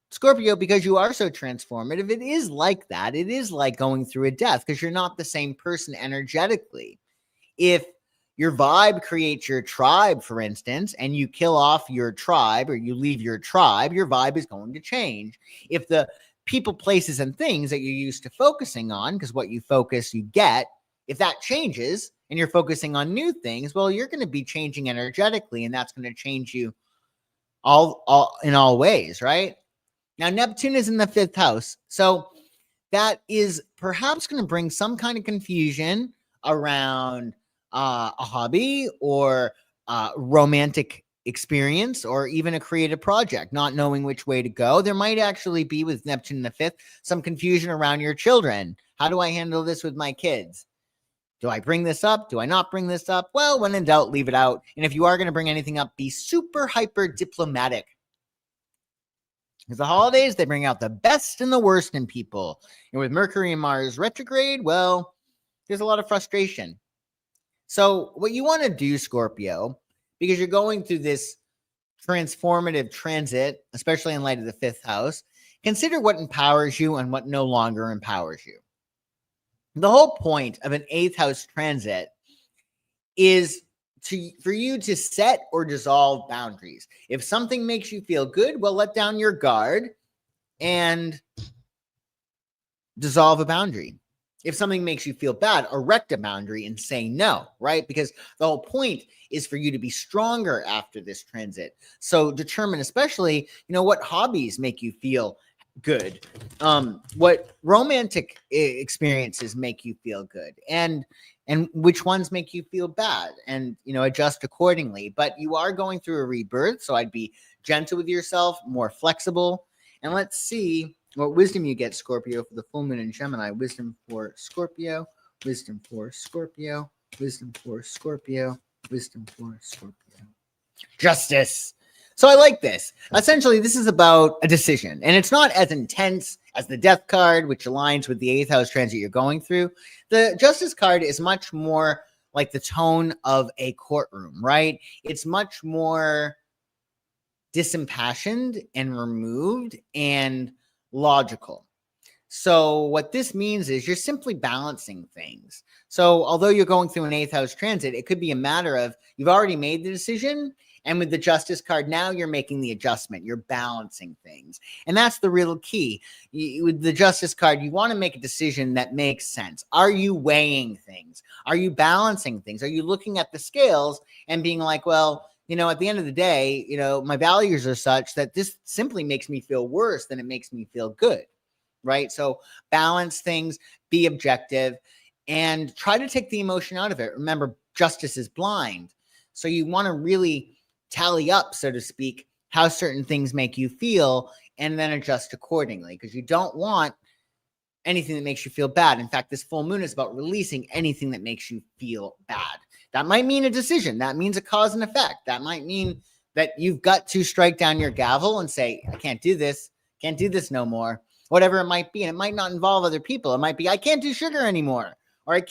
Scorpio, because you are so transformative, it is like that. It is like going through a death because you're not the same person energetically. If your vibe creates your tribe, for instance, and you kill off your tribe or you leave your tribe, your vibe is going to change. If the people, places, and things that you're used to focusing on, because what you focus, you get, if that changes and you're focusing on new things, well, you're going to be changing energetically, and that's going to change you all in all ways, right? Now, Neptune is in the 5th house. So that is perhaps going to bring some kind of confusion around a hobby or romantic experience or even a creative project, not knowing which way to go. There might actually be, with Neptune in the 5th, some confusion around your children. How do I handle this with my kids? Do I bring this up? Do I not bring this up? Well, when in doubt, leave it out. And if you are going to bring anything up, be super hyper diplomatic. Because the holidays, they bring out the best and the worst in people. And with Mercury and Mars retrograde, well, there's a lot of frustration. So what you want to do, Scorpio, because you're going through this transformative transit, especially in light of the 5th house, consider what empowers you and what no longer empowers you. The whole point of an 8th house transit is for you to set or dissolve boundaries. If something makes you feel good, well, let down your guard and dissolve a boundary. If something makes you feel bad, erect a boundary and say no, right? Because the whole point is for you to be stronger after this transit. So determine, especially, what hobbies make you feel good, what romantic experiences make you feel good, and which ones make you feel bad, and adjust accordingly. But you are going through a rebirth, so I'd be gentle with yourself, more flexible. And let's see what wisdom you get, Scorpio, for the full moon in Gemini. Wisdom for Scorpio, wisdom for Scorpio, wisdom for Scorpio, wisdom for Scorpio. Justice. So I like this. Essentially, this is about a decision, and it's not as intense as the Death card, which aligns with the 8th house transit you're going through. The Justice card is much more like the tone of a courtroom, right? It's much more disimpassioned and removed and logical. So what this means is you're simply balancing things. So although you're going through an 8th house transit, it could be a matter of you've already made the decision, and with the Justice card, now you're making the adjustment. You're balancing things. And that's the real key. With the Justice card, you want to make a decision that makes sense. Are you weighing things? Are you balancing things? Are you looking at the scales and being like, well, you know, at the end of the day, you know, my values are such that this simply makes me feel worse than it makes me feel good, right? So balance things, be objective, and try to take the emotion out of it. Remember, justice is blind. So you want to really tally up, so to speak, how certain things make you feel and then adjust accordingly, because you don't want anything that makes you feel bad. In fact, this full moon is about releasing anything that makes you feel bad. That might mean a decision. That means a cause and effect. That might mean that you've got to strike down your gavel and say, I can't do this. Can't do this no more. Whatever it might be. And it might not involve other people. It might be, I can't do sugar anymore. Or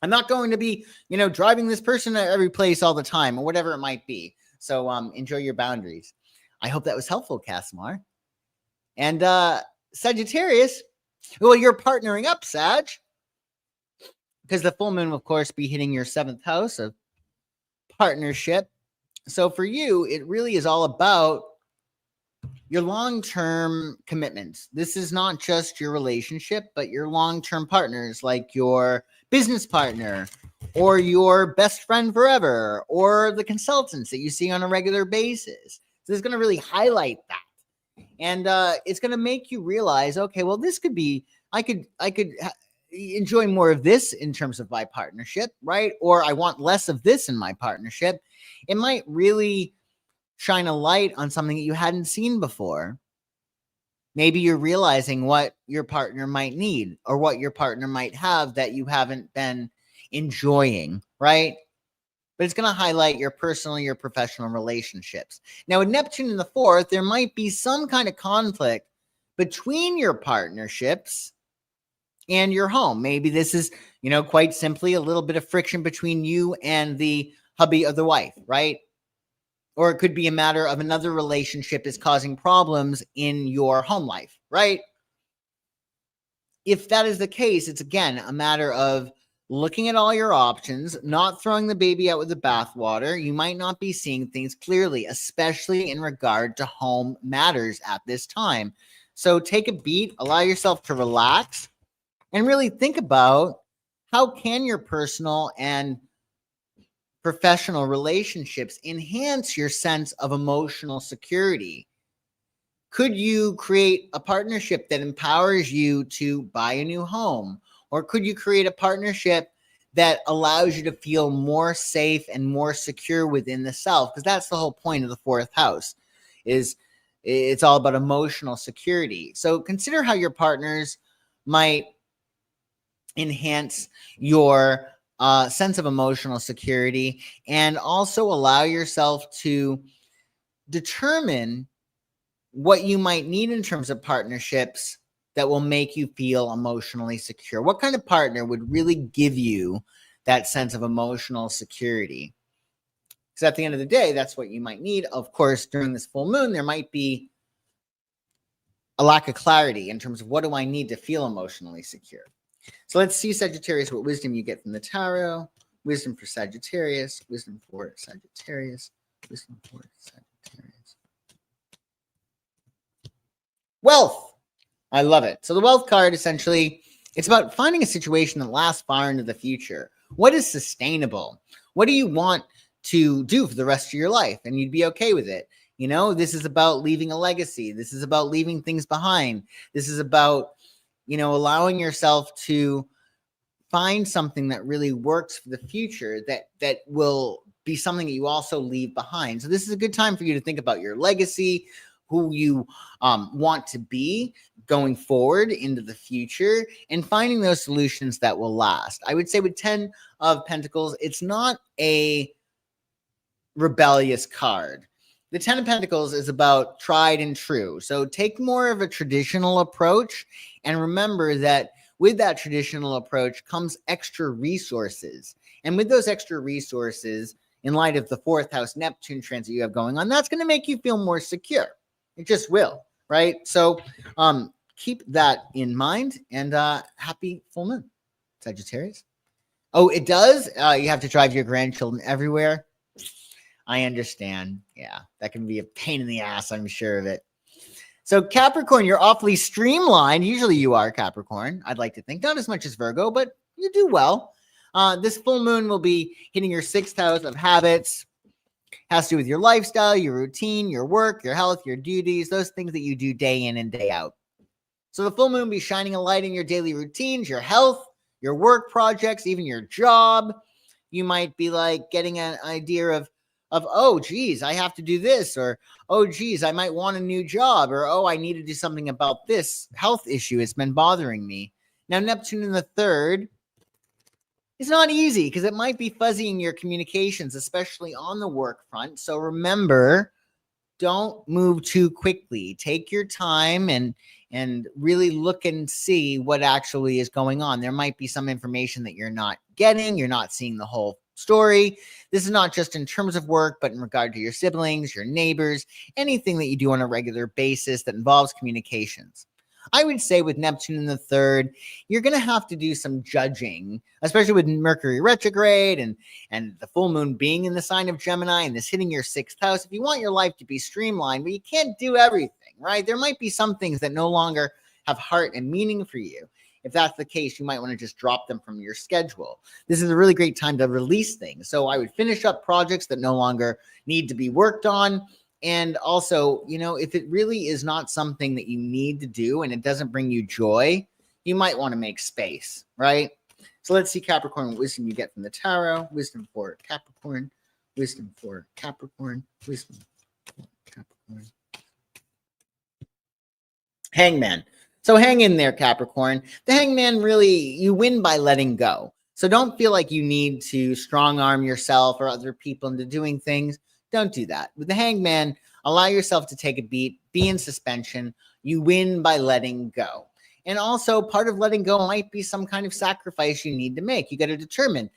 I'm not going to be, you know, driving this person at every place all the time, or whatever it might be. So enjoy your boundaries. I hope that was helpful, Casimar. And Sagittarius, well, you're partnering up, Sag, because the full moon will, of course, be hitting your 7th house of partnership. So for you, it really is all about your long-term commitments. This is not just your relationship, but your long-term partners, like your business partner or your best friend forever or the consultants that you see on a regular basis. So it's going to really highlight that. And it's going to make you realize, okay, well, this could be, I could enjoy more of this in terms of my partnership, right? Or I want less of this in my partnership. It might really shine a light on something that you hadn't seen before. Maybe you're realizing what your partner might need or what your partner might have that you haven't been enjoying, right? But it's going to highlight your personal, your professional relationships. Now, with Neptune in the 4th, there might be some kind of conflict between your partnerships and your home. Maybe this is, you know, quite simply a little bit of friction between you and the hubby or the wife, right? Or it could be a matter of another relationship is causing problems in your home life, right? If that is the case, it's again a matter of looking at all your options, not throwing the baby out with the bathwater. You might not be seeing things clearly, especially in regard to home matters at this time. So take a beat, allow yourself to relax, and really think about how can your personal and professional relationships enhance your sense of emotional security. Could you create a partnership that empowers you to buy a new home? Or could you create a partnership that allows you to feel more safe and more secure within the self? Because that's the whole point of the 4th house, is it's all about emotional security. So consider how your partners might enhance your sense of emotional security, and also allow yourself to determine what you might need in terms of partnerships that will make you feel emotionally secure. What kind of partner would really give you that sense of emotional security? Because at the end of the day, that's what you might need. Of course, during this full moon, there might be a lack of clarity in terms of what do I need to feel emotionally secure. So let's see, Sagittarius, what wisdom you get from the tarot. Wisdom for Sagittarius. Wisdom for Sagittarius. Wisdom for Sagittarius. Wealth. I love it. So the wealth card, essentially, it's about finding a situation that lasts far into the future. What is sustainable? What do you want to do for the rest of your life? And you'd be okay with it. You know, this is about leaving a legacy. This is about leaving things behind. This is about, you know, allowing yourself to find something that really works for the future, that will be something that you also leave behind. So this is a good time for you to think about your legacy, who you want to be going forward into the future, and finding those solutions that will last. I would say with 10 of Pentacles, it's not a rebellious card. The 10 of Pentacles is about tried and true. So take more of a traditional approach, and remember that with that traditional approach comes extra resources. And with those extra resources, in light of the 4th house Neptune transit you have going on, that's going to make you feel more secure. It just will, right? So keep that in mind, and happy full moon, Sagittarius. Oh, it does? You have to drive your grandchildren everywhere? I understand. Yeah, that can be a pain in the ass, I'm sure of it. So Capricorn, you're awfully streamlined. Usually you are, Capricorn. I'd like to think. Not as much as Virgo, but you do well. This full moon will be hitting your 6th house of habits. Has to do with your lifestyle, your routine, your work, your health, your duties, those things that you do day in and day out. So the full moon will be shining a light in your daily routines, your health, your work projects, even your job. You might be like getting an idea of, oh, geez, I have to do this, or, oh, geez, I might want a new job, or, oh, I need to do something about this health issue. It's been bothering me. Now, Neptune in the 3rd is not easy because it might be fuzzying your communications, especially on the work front. So remember, don't move too quickly. Take your time and really look and see what actually is going on. There might be some information that you're not getting. You're not seeing the whole story. This is not just in terms of work, but in regard to your siblings, your neighbors, anything that you do on a regular basis that involves communications. I would say with Neptune in the 3rd, you're going to have to do some judging, especially with Mercury retrograde and the full moon being in the sign of Gemini and this hitting your 6th house. If you want your life to be streamlined, but you can't do everything, right? There might be some things that no longer have heart and meaning for you. If that's the case, you might want to just drop them from your schedule. This is a really great time to release things. So I would finish up projects that no longer need to be worked on. And also, you know, if it really is not something that you need to do and it doesn't bring you joy, you might want to make space, right? So let's see, Capricorn, what wisdom you get from the tarot. Wisdom for Capricorn. Wisdom for Capricorn. Wisdom for Capricorn. Hangman. So hang in there, Capricorn. The Hangman, really, you win by letting go. So don't feel like you need to strong arm yourself or other people into doing things. Don't do that. With the Hangman, allow yourself to take a beat, be in suspension. You win by letting go. And also, part of letting go might be some kind of sacrifice you need to make. You got to determine,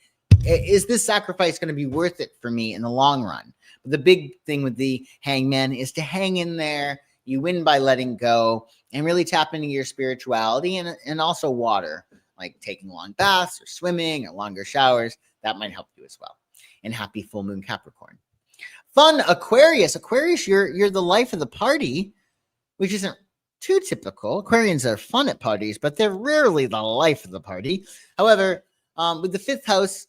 is this sacrifice going to be worth it for me in the long run? But the big thing with the Hangman is to hang in there. You win by letting go and really tap into your spirituality and also water, like taking long baths or swimming or longer showers. That might help you as well. And happy full moon, Capricorn. Fun, Aquarius. Aquarius, you're the life of the party, which isn't too typical. Aquarians are fun at parties, but they're rarely the life of the party. However, with the 5th house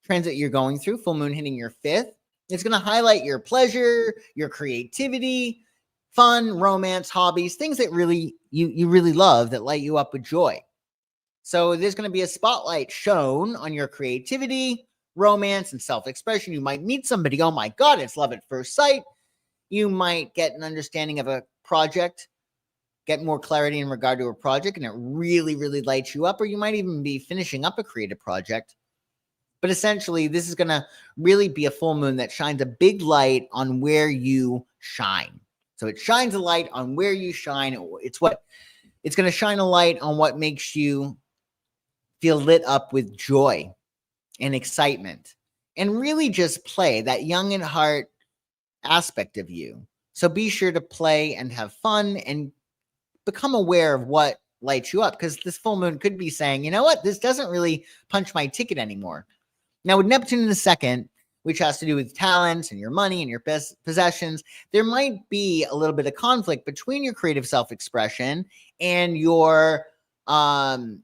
transit you're going through, full moon hitting your 5th, it's going to highlight your pleasure, your creativity, fun, romance, hobbies, things that really you really love that light you up with joy. So there's going to be a spotlight shown on your creativity, romance, and self-expression. You might meet somebody. Oh my God, it's love at first sight. You might get an understanding of a project, get more clarity in regard to a project, and it really, really lights you up. Or you might even be finishing up a creative project. But essentially, this is going to really be a full moon that shines a big light on where you shine. So it shines a light on where you shine. It's going to shine a light on what makes you feel lit up with joy and excitement, and really just play that young at heart aspect of you. So be sure to play and have fun and become aware of what lights you up, because this full moon could be saying, you know what, this doesn't really punch my ticket anymore. Now with Neptune in the 2nd, which has to do with talents and your money and your best possessions, there might be a little bit of conflict between your creative self-expression and your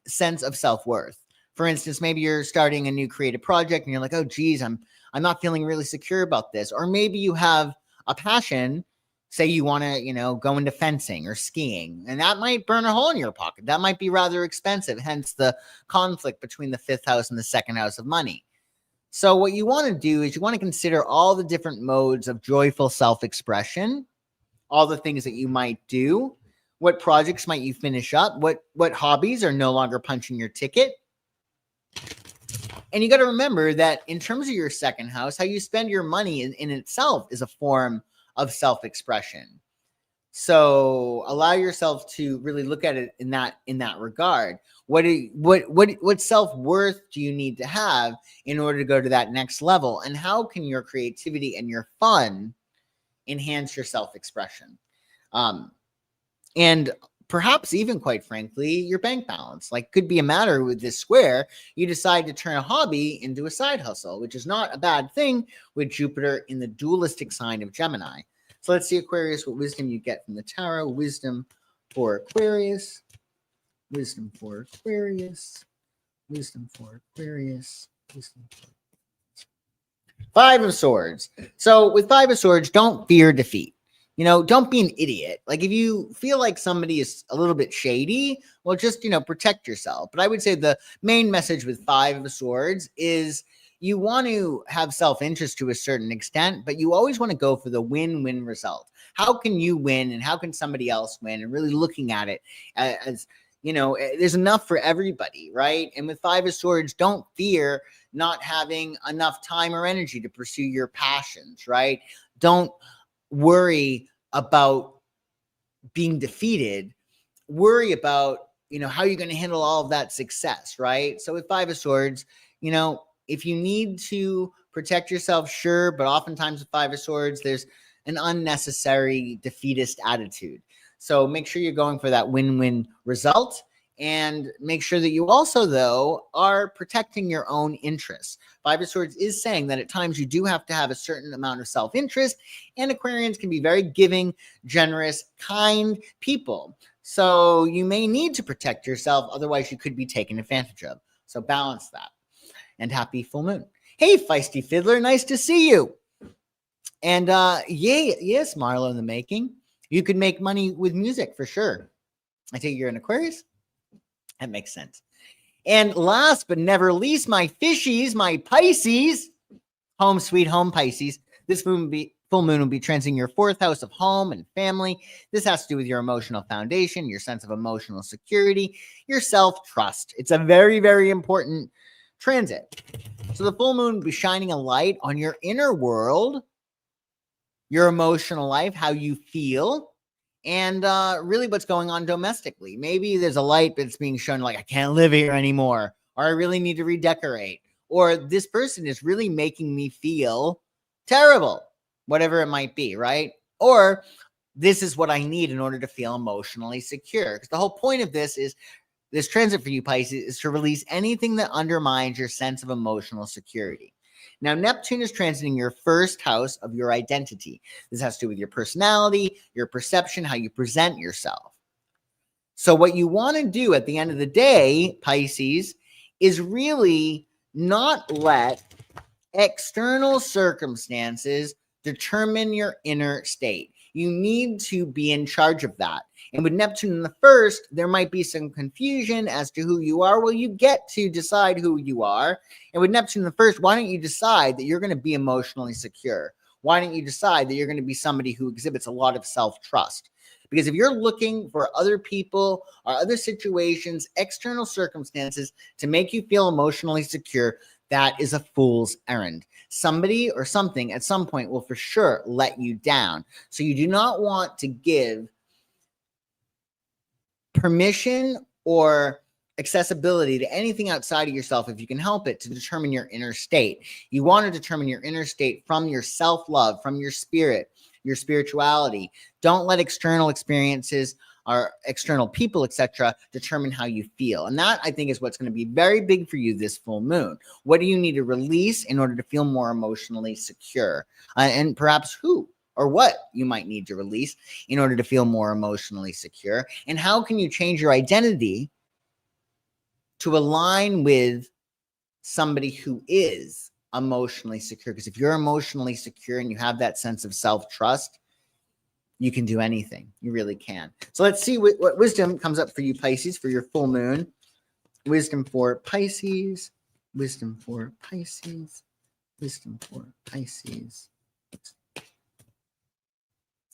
sense of self-worth. For instance, maybe you're starting a new creative project and you're like, oh, geez, I'm not feeling really secure about this. Or maybe you have a passion, say you want to, go into fencing or skiing, and that might burn a hole in your pocket. That might be rather expensive, hence the conflict between the 5th house and the 2nd house of money. So what you want to do is you want to consider all the different modes of joyful self-expression all the things that you might do. What projects might you finish up? What hobbies are no longer punching your ticket? And you got to remember that in terms of your second house, how you spend your money in itself is a form of self-expression. So allow yourself to really look at it in that regard. What self-worth do you need to have in order to go to that next level? And how can your creativity and your fun enhance your self-expression? And perhaps even, quite frankly, your bank balance. Like, could be a matter with this square, you decide to turn a hobby into a side hustle, which is not a bad thing with Jupiter in the dualistic sign of Gemini. So let's see, Aquarius, what wisdom you get from the tarot. Wisdom for Aquarius. Wisdom for Aquarius. Wisdom for Aquarius. Wisdom for Five of Swords. So with Five of Swords, don't fear defeat. You know, don't be an idiot. Like, if you feel like somebody is a little bit shady, well, just, protect yourself. But I would say the main message with Five of Swords is you want to have self-interest to a certain extent, but you always want to go for the win-win result. How can you win and how can somebody else win? And really looking at it as, there's enough for everybody, right? And with Five of Swords, don't fear not having enough time or energy to pursue your passions, right? Don't worry about being defeated. Worry about, how you're going to handle all of that success, right? So with Five of Swords, if you need to protect yourself, sure, but oftentimes with Five of Swords, there's an unnecessary defeatist attitude. So make sure you're going for that win-win result, and make sure that you also, though, are protecting your own interests. Five of Swords is saying that at times you do have to have a certain amount of self-interest, and Aquarians can be very giving, generous, kind people. So you may need to protect yourself, otherwise you could be taken advantage of. So balance that. And happy full moon. Hey, Feisty Fiddler, nice to see you. And yes, Marlo in the making. You could make money with music for sure. I take you're an Aquarius. That makes sense. And last but never least, my fishies, my Pisces, home sweet home Pisces. This full moon will be transiting your fourth house of home and family. This has to do with your emotional foundation, your sense of emotional security, your self-trust. It's a very, very important transit. So the full moon will be shining a light on your inner world, your emotional life, how you feel, and really what's going on domestically. Maybe there's a light that's being shown like, I can't live here anymore, or I really need to redecorate, or this person is really making me feel terrible, whatever it might be, right? Or this is what I need in order to feel emotionally secure. Because the whole point of this transit for you, Pisces, is to release anything that undermines your sense of emotional security. Now, Neptune is transiting your first house of your identity. This has to do with your personality, your perception, how you present yourself. So what you want to do at the end of the day, Pisces, is really not let external circumstances determine your inner state. You need to be in charge of that. And with Neptune in the first, there might be some confusion as to who you are. Well, you get to decide who you are. And with Neptune in the first, why don't you decide that you're going to be emotionally secure? Why don't you decide that you're going to be somebody who exhibits a lot of self-trust? Because if you're looking for other people or other situations, external circumstances to make you feel emotionally secure, that is a fool's errand. Somebody or something at some point will for sure let you down. So you do not want to give permission or accessibility to anything outside of yourself, if you can help it, to determine your inner state. You want to determine your inner state from your self-love, from your spirit, your spirituality. Don't let external experiences or external people, etc., determine how you feel. And that, I think, is what's going to be very big for you this full moon. What do you need to release in order to feel more emotionally secure? And perhaps who or what you might need to release in order to feel more emotionally secure? And how can you change your identity to align with somebody who is emotionally secure? Because if you're emotionally secure and you have that sense of self-trust, you can do anything. You really can. So let's see what wisdom comes up for you, Pisces, for your full moon. Wisdom for Pisces. Wisdom for Pisces. Wisdom for Pisces.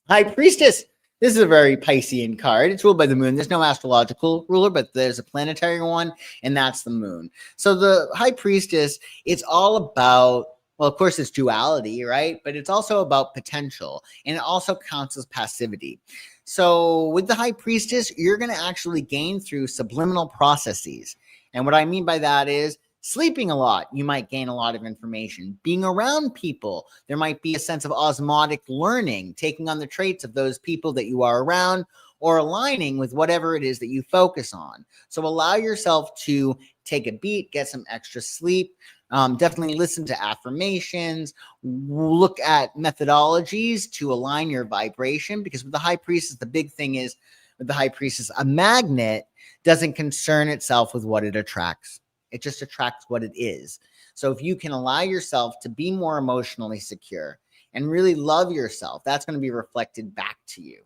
High Priestess. This is a very Piscean card. It's ruled by the moon. There's no astrological ruler, but there's a planetary one, and that's the moon. So the High Priestess, it's all about, well, of course, it's duality, right? But it's also about potential, and it also counts as passivity. So with the High Priestess, you're going to actually gain through subliminal processes. And what I mean by that is sleeping a lot, you might gain a lot of information. Being around people, there might be a sense of osmotic learning, taking on the traits of those people that you are around or aligning with whatever it is that you focus on. So allow yourself to take a beat, get some extra sleep. Definitely listen to affirmations, look at methodologies to align your vibration, because with the High Priestess, the big thing is with the High Priestess, a magnet doesn't concern itself with what it attracts. It just attracts what it is. So if you can allow yourself to be more emotionally secure and really love yourself, that's going to be reflected back to you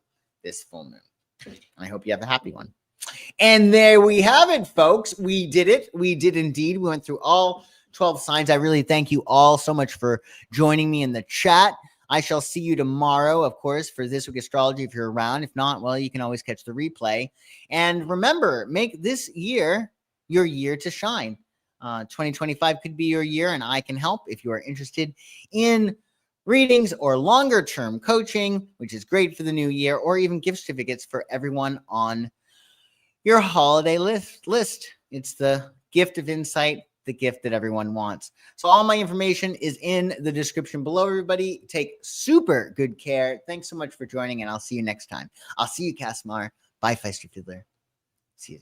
this full moon. And I hope you have a happy one. And there we have it, folks. We did it. We did indeed. We went through all 12 signs. I really thank you all so much for joining me in the chat. I shall see you tomorrow, of course, for This Week Astrology if you're around. If not, well, you can always catch the replay. And remember, make this year your year to shine. 2025 could be your year, and I can help if you are interested in readings or longer term coaching, which is great for the new year, or even gift certificates for everyone on your holiday list. It's the gift of insight, the gift that everyone wants. So all my information is in the description below, everybody. Take super good care. Thanks so much for joining, and I'll see you next time. I'll see you, Casmar. Bye, Feisty Fiddler. See you.